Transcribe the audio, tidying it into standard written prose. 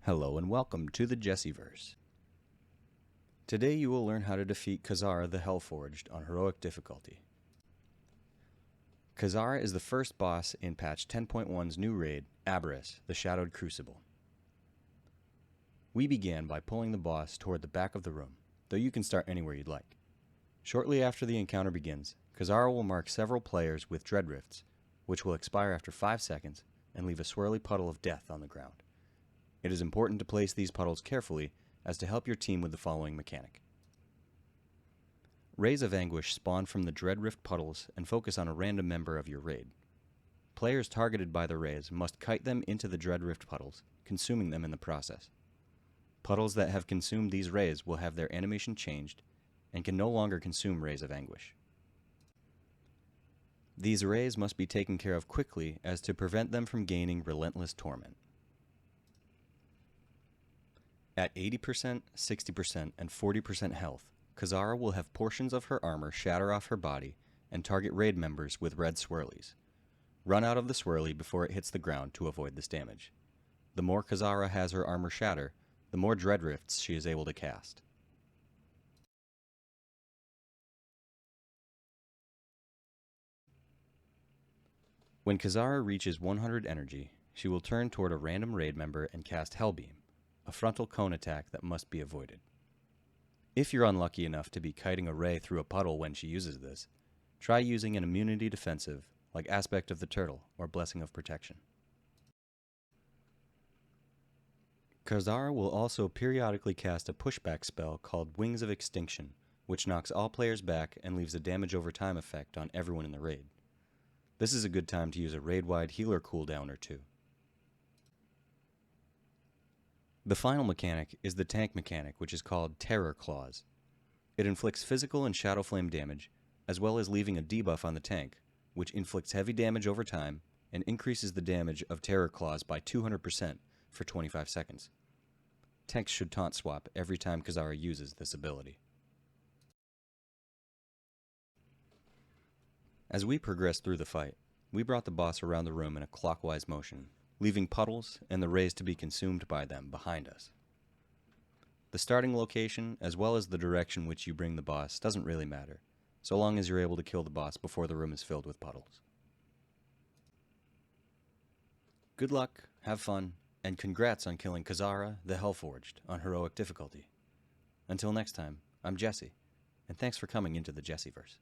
Hello and welcome to the Jesseverse. Today you will learn how to defeat Kazzara the Hellforged on heroic difficulty. Kazzara is the first boss in patch 10.1's new raid, Aberrus, the Shadowed Crucible. We began by pulling the boss toward the back of the room, though you can start anywhere you'd like. Shortly after the encounter begins, Kazzara will mark several players with dread rifts, which will expire after 5 seconds and leave a swirly puddle of death on the ground. It is important to place these puddles carefully as to help your team with the following mechanic. Rays of Anguish spawn from the Dread Rift puddles and focus on a random member of your raid. Players targeted by the rays must kite them into the Dread Rift puddles, consuming them in the process. Puddles that have consumed these rays will have their animation changed and can no longer consume Rays of Anguish. These rays must be taken care of quickly as to prevent them from gaining Relentless Torment. At 80%, 60%, and 40% health, Kazzara will have portions of her armor shatter off her body and target raid members with red swirlies. Run out of the swirly before it hits the ground to avoid this damage. The more Kazzara has her armor shatter, the more dread rifts she is able to cast. When Kazzara reaches 100 energy, she will turn toward a random raid member and cast Hellbeam, a frontal cone attack that must be avoided. If you're unlucky enough to be kiting a ray through a puddle when she uses this, try using an immunity defensive like Aspect of the Turtle or Blessing of Protection. Kazzara will also periodically cast a pushback spell called Wings of Extinction, which knocks all players back and leaves a damage over time effect on everyone in the raid. This is a good time to use a raid-wide healer cooldown or two. The final mechanic is the tank mechanic, which is called Terror Claws. It inflicts physical and Shadow Flame damage, as well as leaving a debuff on the tank, which inflicts heavy damage over time and increases the damage of Terror Claws by 200% for 25 seconds. Tanks should taunt swap every time Kazzara uses this ability. As we progressed through the fight, we brought the boss around the room in a clockwise motion, leaving puddles and the rays to be consumed by them behind us. The starting location, as well as the direction which you bring the boss, doesn't really matter, so long as you're able to kill the boss before the room is filled with puddles. Good luck, have fun, and congrats on killing Kazzara the Hellforged on heroic difficulty. Until next time, I'm Jesse, and thanks for coming into the Jesseverse.